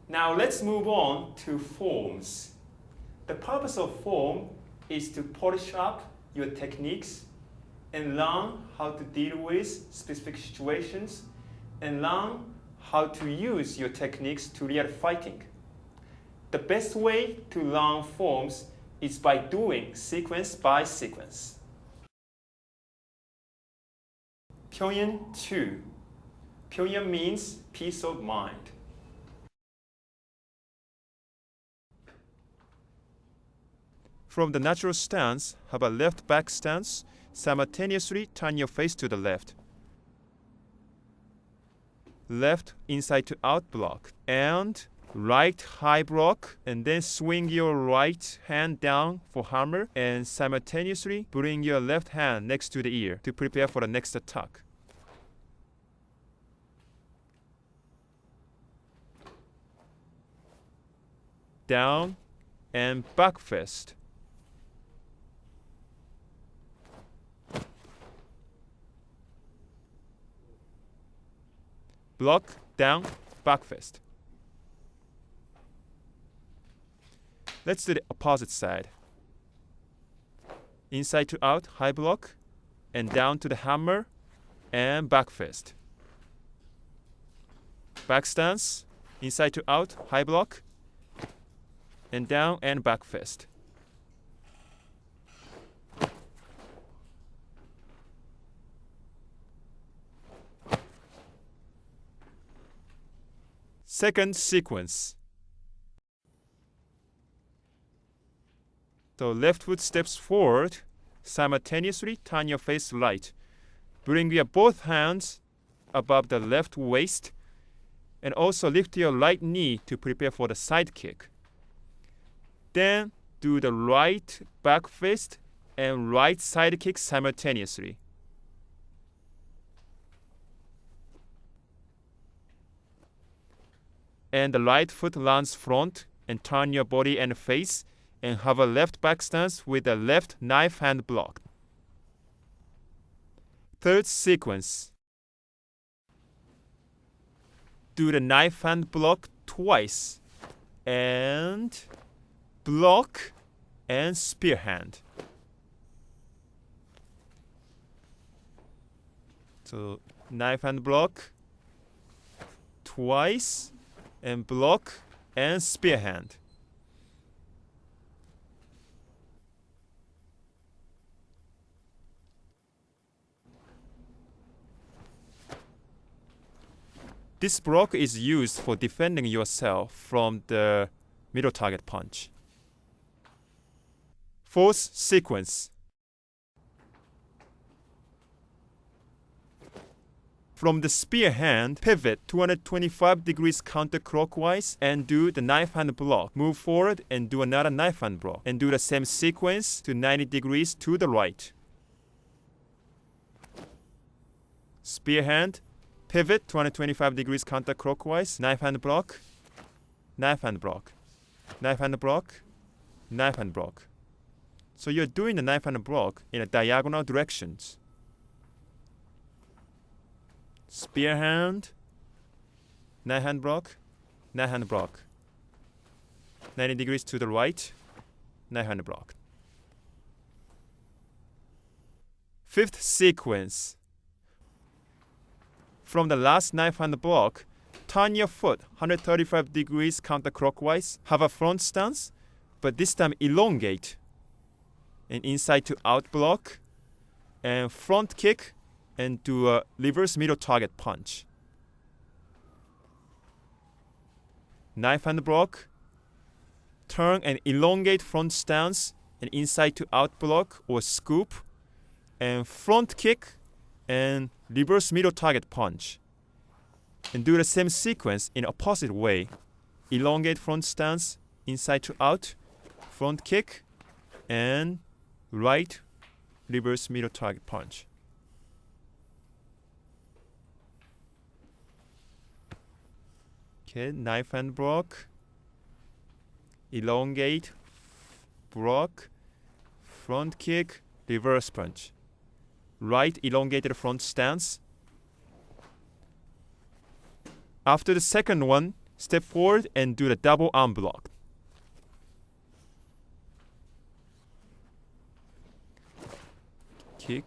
Now let's move on to forms. The purpose of form is to polish up your techniques and learn how to deal with specific situations and learn how to use your techniques to real fighting. The best way to learn forms is by doing sequence by sequence. Pyongyang 2. Pyongyang means peace of mind. From the natural stance, have a left back stance. Simultaneously turn your face to the left. Left inside to out block. And right high block. And then swing your right hand down for hammer. And simultaneously bring your left hand next to the ear to prepare for the next attack. Down and back fist. Block, down, back fist. Let's do the opposite side. Inside to out, high block, and down to the hammer, and back fist. Back stance, inside to out, high block, and down and back fist. Second sequence. So left foot steps forward, simultaneously turn your face right. Bring your both hands above the left waist and also lift your right knee to prepare for the side kick. Then do the right back fist and right side kick simultaneously. And the right foot lands front and turn your body and face and have a left back stance with a left knife hand block. Third sequence. Do the knife hand block twice and block and spear hand. So knife hand block twice and block and spear hand. This block is used for defending yourself from the middle target punch. Fourth sequence. From the spear hand, pivot 225 degrees counterclockwise and do the knife hand block. Move forward and do another knife hand block. And do the same sequence to 90 degrees to the right. Spear hand, pivot 225 degrees counterclockwise, knife hand block, knife hand block, knife hand block, knife hand block. So you're doing the knife hand block in a diagonal directions. Spear hand, knife hand block, knife hand block. 90 degrees to the right, knife hand block. Fifth sequence. From the last knife hand block, turn your foot 135 degrees counterclockwise, have a front stance, but this time elongate. And inside to out block, and front kick, and do a reverse middle target punch. Knife hand block, turn and elongate front stance, and inside to out block or scoop, and front kick, and reverse middle target punch. And do the same sequence in opposite way. Elongate front stance, inside to out, front kick, and right reverse middle target punch. Okay, knife hand block, elongate, block, front kick, reverse punch. Right elongated front stance. After the second one, step forward and do the double arm block. Kick,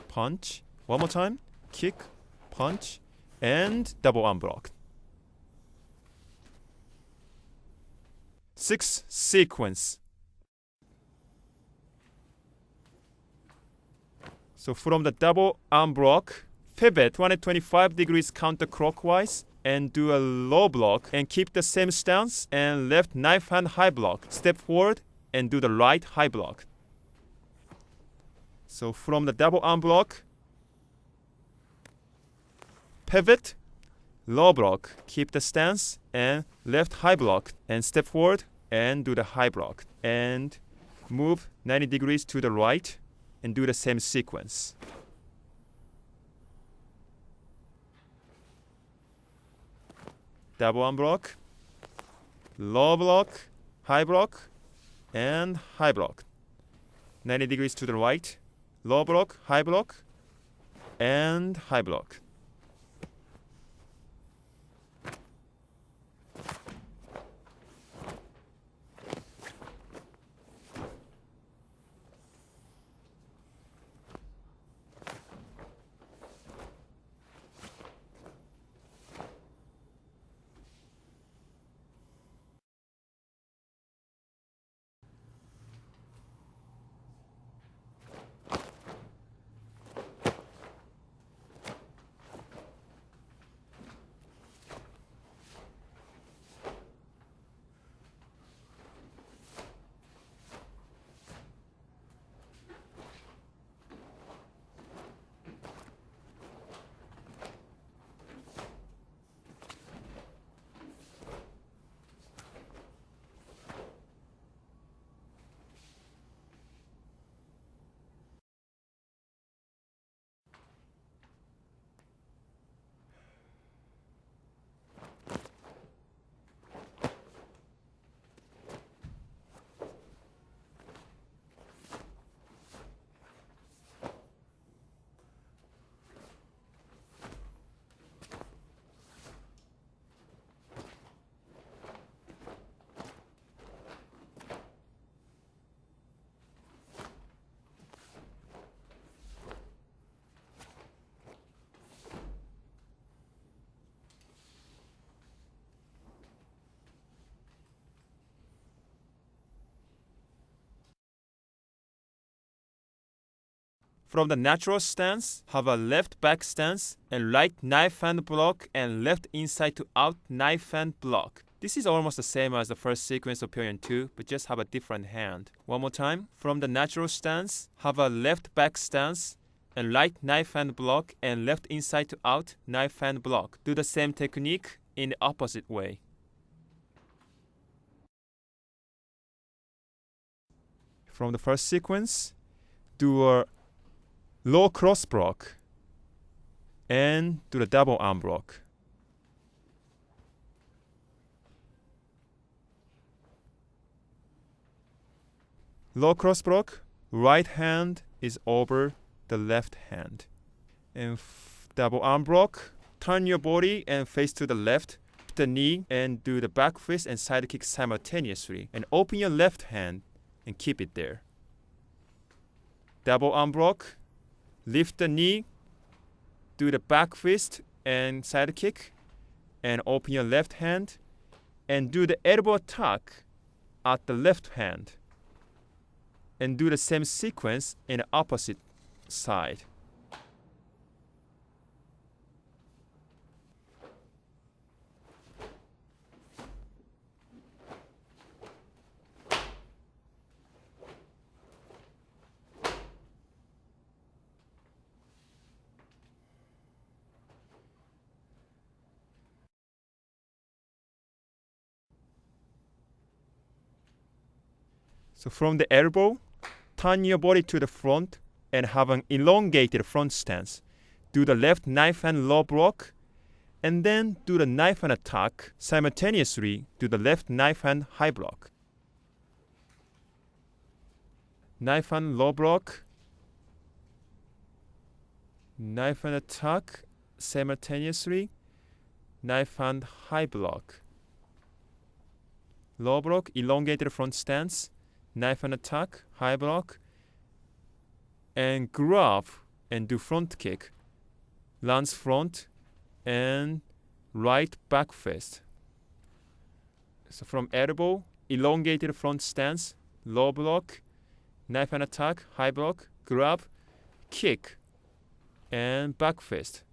punch. One more time. Kick, punch, and double arm block. 6 sequence. So from the double arm block, pivot 125 degrees counterclockwise and do a low block and keep the same stance and left knife hand high block. Step forward and do the right high block. So from the double arm block, pivot, low block, keep the stance and left high block and step forward and do the high block and move 90 degrees to the right and do the same sequence. Double arm block, low block, high block, and high block. 90 degrees to the right, low block, and high block. From the natural stance, have a left back stance and right knife hand block and left inside to out knife hand block. This is almost the same as the first sequence of Pyongyang 2, but just have a different hand. One more time. From the natural stance, have a left back stance and right knife hand block and left inside to out knife hand block. Do the same technique in the opposite way. From the first sequence, do a low cross block and do the double arm block. Low cross block, right hand is over the left hand. And double arm block, turn your body and face to the left, put the knee and do the back fist and side kick simultaneously. And open your left hand and keep it there. Double arm block, lift the knee, do the back fist and side kick, and open your left hand, and do the elbow tuck at the left hand, and do the same sequence in the opposite side. So from the elbow, turn your body to the front and have an elongated front stance. Do the left knife hand low block, and then do the knife hand attack. Simultaneously, do the left knife hand high block. Knife hand low block, knife hand attack. Simultaneously, knife hand high block. low block, elongated front stance, knife and attack, high block, and grab and do front kick, lance front, and right back fist. So from elbow, elongated front stance, low block, knife and attack, high block, grab, kick, and back fist.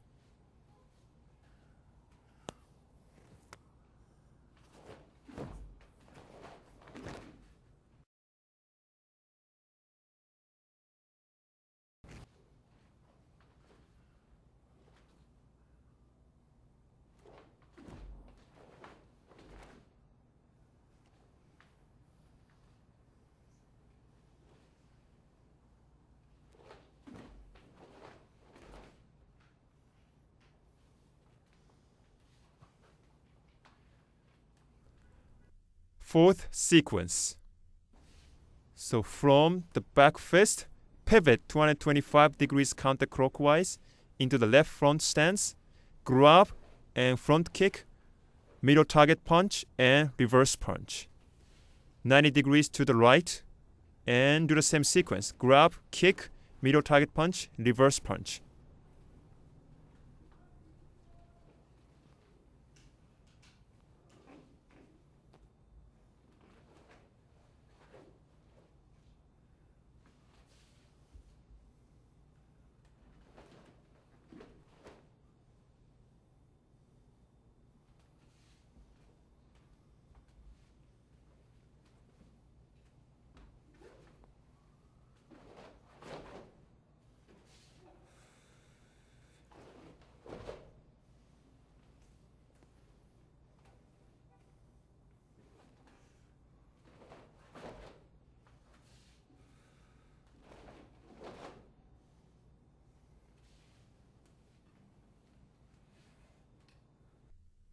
Fourth sequence. So from the back fist, pivot 225 degrees counterclockwise into the left front stance, grab and front kick, middle target punch and reverse punch. 90 degrees to the right and do the same sequence. Grab, kick, middle target punch, reverse punch.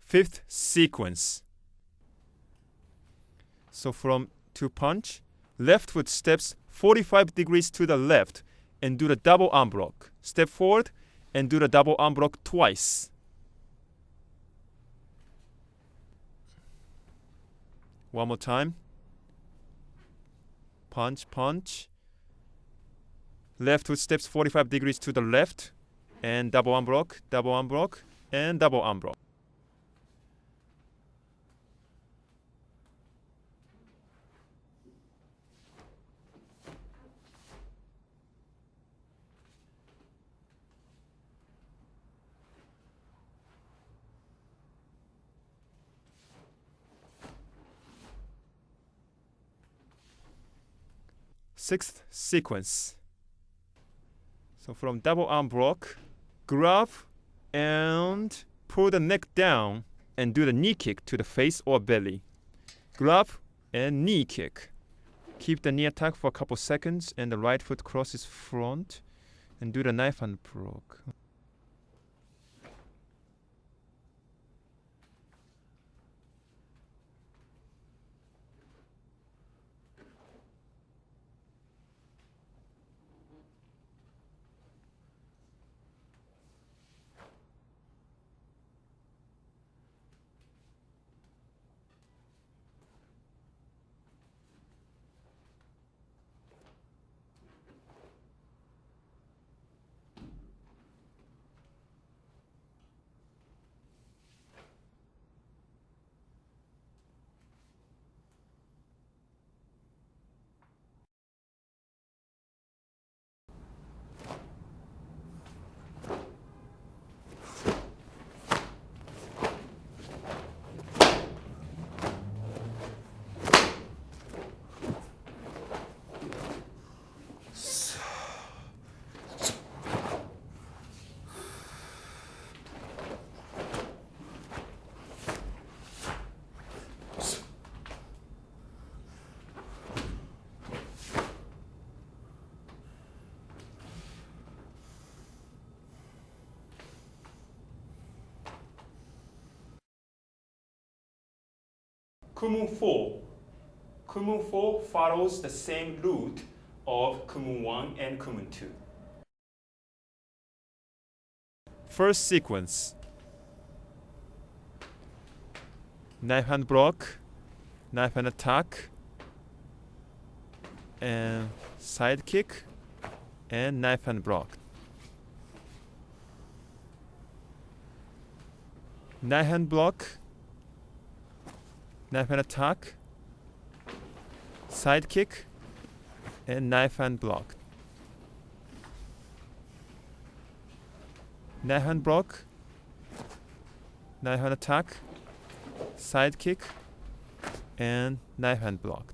Fifth sequence. So from two punch, left foot steps 45 degrees to the left and do the double arm block. Step forward and do the double arm block twice. One more time. Punch, punch. Left foot steps 45 degrees to the left and double arm block, and double arm block. Sixth sequence. So from double arm block, grab and pull the neck down and do the knee kick to the face or belly. Grab and knee kick. Keep the knee attack for a couple seconds and the right foot crosses front and do the knife and block. Kumu 4. Kumu 4 follows the same route of Kumu 1 and Kumu 2. First sequence. Knife hand block, knife hand attack, and side kick, and knife hand block. Knife hand block, knife hand attack, side kick, and knife hand block. Knife hand block, knife hand attack, side kick, and knife hand block.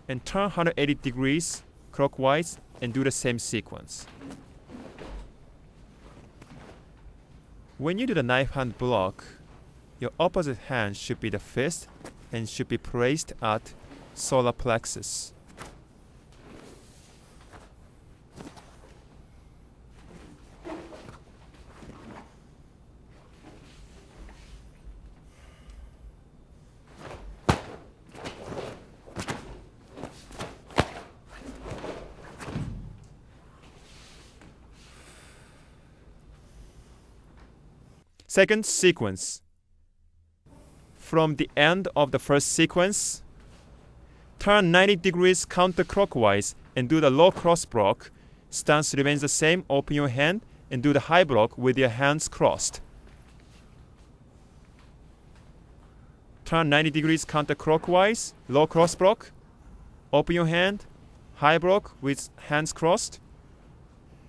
And turn 180 degrees clockwise and do the same sequence. When you do the knife hand block, your opposite hand should be the fist and should be placed at solar plexus. Second sequence. From the end of the first sequence, turn 90 degrees counterclockwise and do the low cross block. Stance remains the same. Open your hand and do the high block with your hands crossed. Turn 90 degrees counterclockwise, low cross block. Open your hand, high block with hands crossed.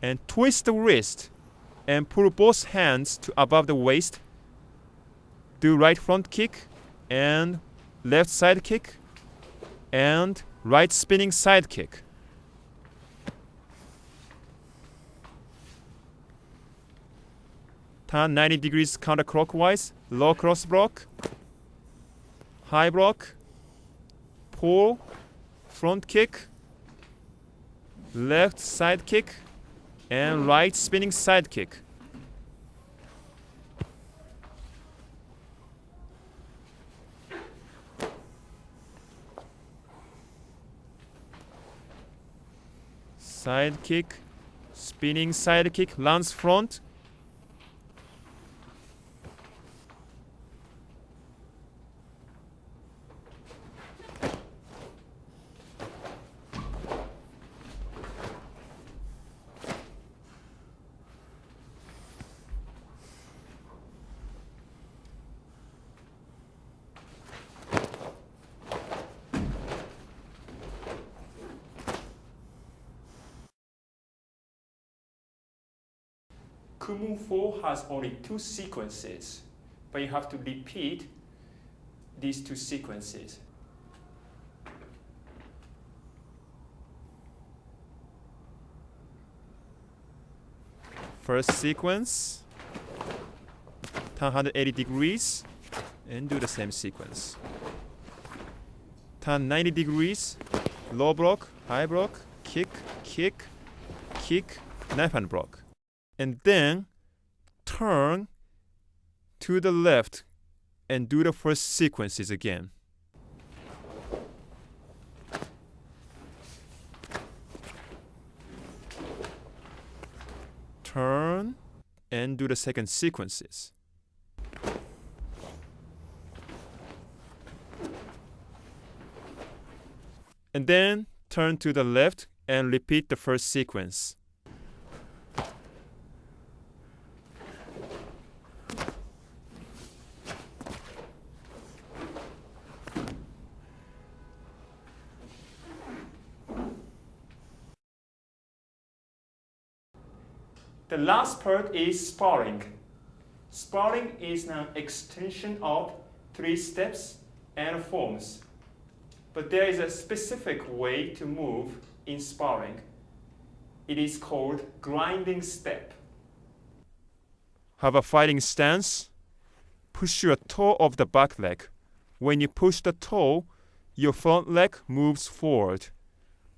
And twist the wrist and pull both hands to above the waist. Do right front kick and left side kick and right spinning side kick. Turn 90 degrees counterclockwise, low cross block, high block, pull, front kick, left side kick, and right spinning side kick. Side kick, spinning side kick, lance front. Kumu 4 has only 2 sequences, but you have to repeat these 2 sequences. First sequence, turn 180 degrees and do the same sequence. Turn 90 degrees, low block, high block, kick, kick, kick, knife hand block. And then turn to the left and do the first sequences again. Turn and do the second sequences. And then turn to the left and repeat the first sequence. The last part is sparring. Sparring is an extension of 3 steps and forms. But there is a specific way to move in sparring. It is called grinding step. Have a fighting stance. Push your toe of the back leg. When you push the toe, your front leg moves forward.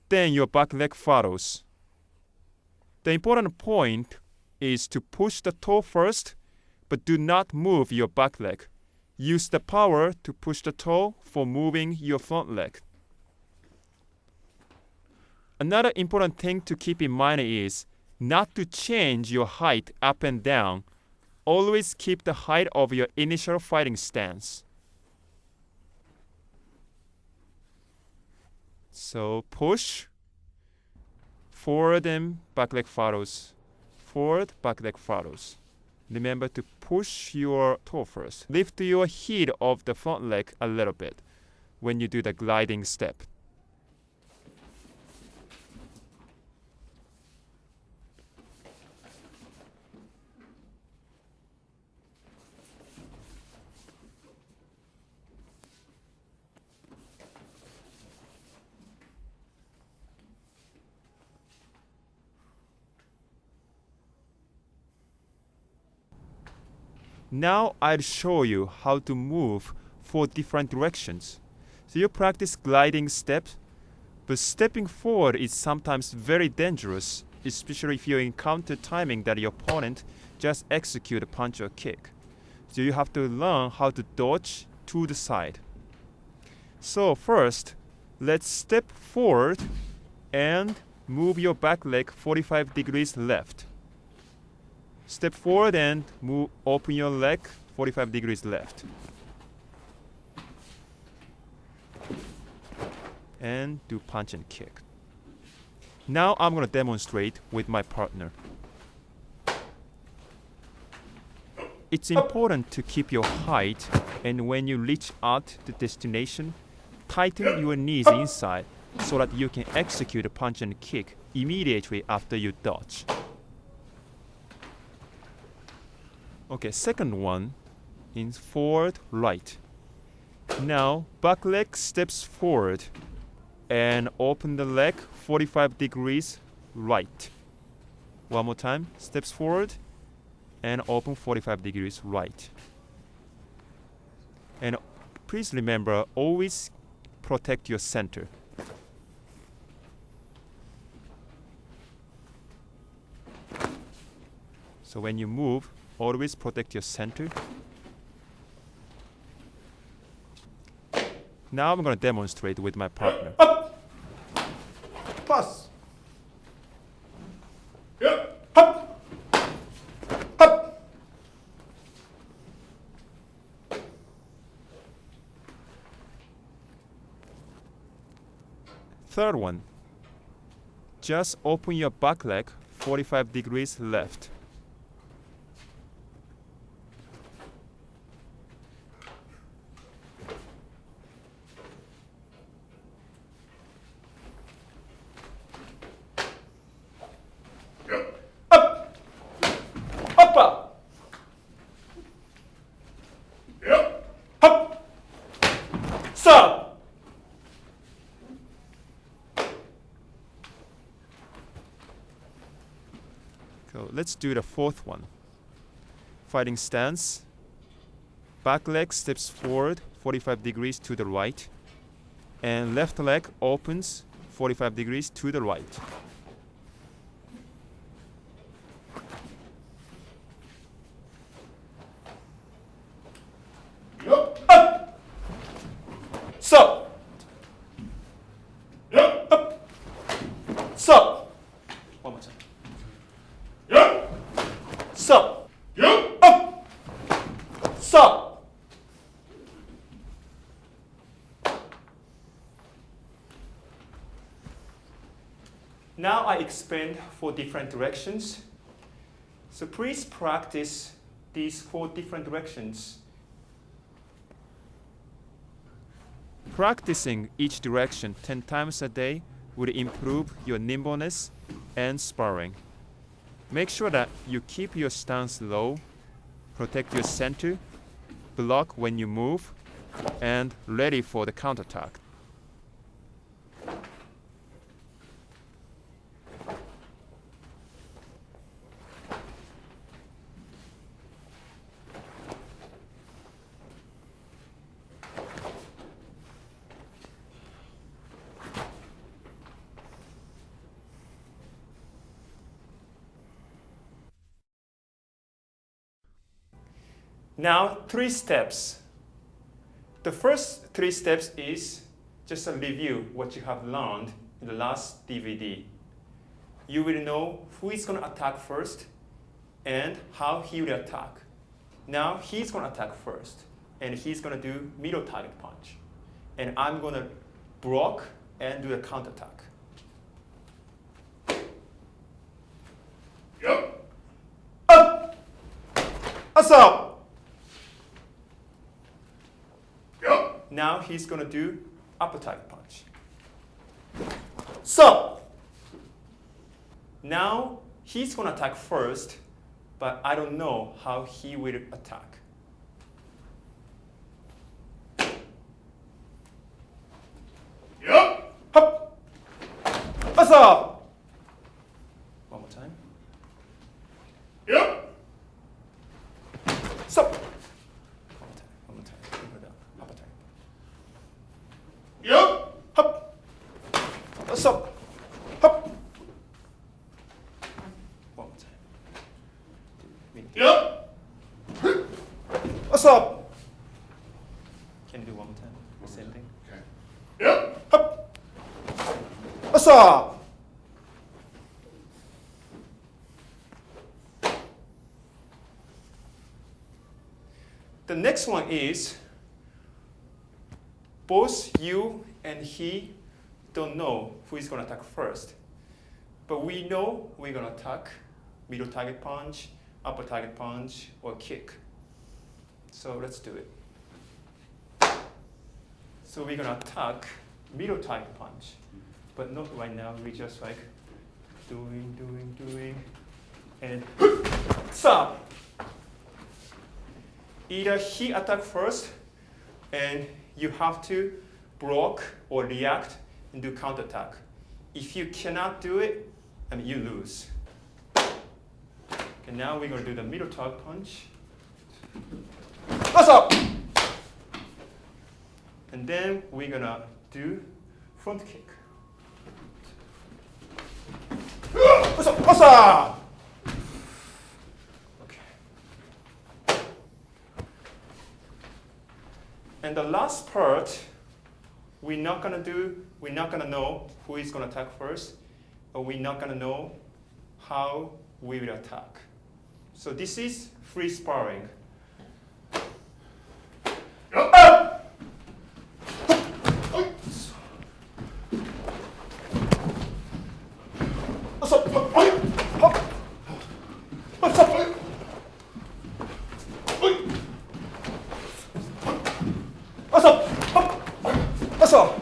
Then your back leg follows. The important point is to push the toe first, but do not move your back leg. Use the power to push the toe for moving your front leg. Another important thing to keep in mind is not to change your height up and down. Always keep the height of your initial fighting stance. So push, forward and back leg follows. Forward, back leg follows. Remember to push your toe first. Lift your heel of the front leg a little bit when you do the gliding step. Now I'll show you how to move 4 different directions. So you practice gliding steps, but stepping forward is sometimes very dangerous, especially if you encounter timing that your opponent just execute a punch or kick. So you have to learn how to dodge to the side. So first, let's step forward and move your back leg 45 degrees left. Step forward and move, open your leg 45 degrees left. And do punch and kick. Now I'm going to demonstrate with my partner. It's important to keep your height, and when you reach out the destination, tighten your knees inside so that you can execute a punch and kick immediately after you dodge. Okay, second one is forward, right. Now, back leg steps forward and open the leg 45 degrees right. One more time, steps forward and open 45 degrees right. And please remember, always protect your center. So when you move, always protect your center. Now I'm going to demonstrate with my partner. Up. Pass. Yep. Up. Up. Third one, just open your back leg 45 degrees left. Stop. So let's do the fourth one. Fighting stance. Back leg steps forward 45 degrees to the right. And left leg opens 45 degrees to the right. Up. Stop. Up. Stop. One more time. Stop. Up. Stop. Now I explained 4 different directions. So please practice these 4 different directions. Practicing each direction 10 times a day will improve your nimbleness and sparring. Make sure that you keep your stance low, protect your center, block when you move, and ready for the counterattack. Now 3 steps. The first 3 steps is just a review what you have learned in the last DVD. You will know who is going to attack first and how he will attack. Now he's going to attack first and he's going to do middle target punch. And I'm going to block and do a counterattack. Yep. Up! Up! Yep. Now he's going to do upper target punch. So, now he's going to attack first, but I don't know how he will attack. Yep. Hop! Up! One more time. Yep. Stop! One more time. Go down. Upper target. Yep. Hop! Stop! Hop! One more time. Yep. Stop! Can you do one more time? Same thing. Okay. Yep. Hop! Stop! The next one is both you and he don't know who is going to attack first. But we know we're going to attack middle target punch, upper target punch, or kick. So let's do it. So we're going to attack middle target punch. But not right now. We just like doing, and stop. Either he attack first, and you have to block or react and do counterattack. If you cannot do it, you lose. Okay, now we're going to do the middle target punch. What's up? And then we're going to do front kick. What's up? What's up? Okay. And the last part, we're not gonna know who is gonna attack first, or we're not gonna know how we will attack. So this is free sparring. What's up? What's up? What's up? What's up?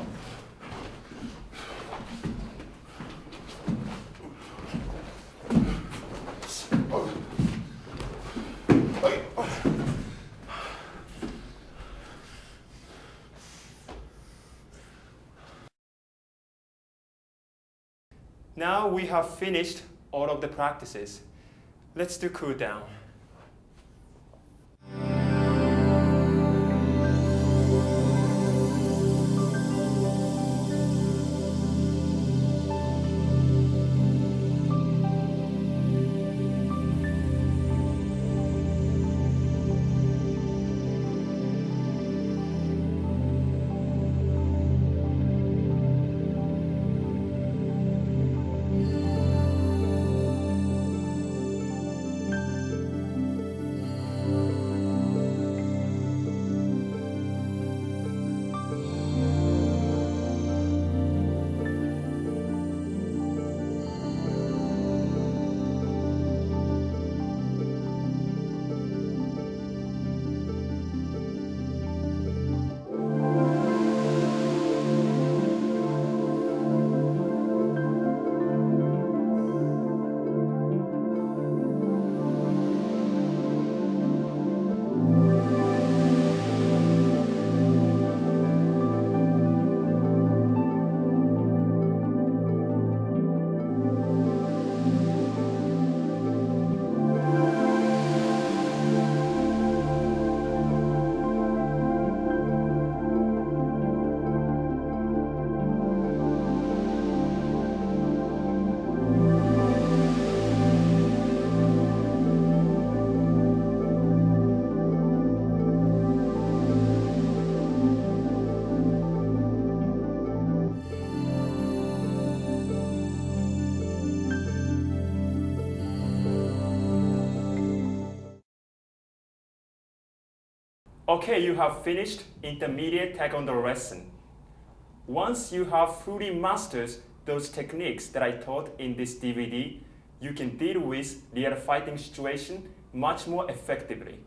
Now we have finished all of the practices. Let's do cool down. Okay, you have finished intermediate Taekwondo lesson. Once you have fully mastered those techniques that I taught in this DVD, you can deal with real fighting situation much more effectively.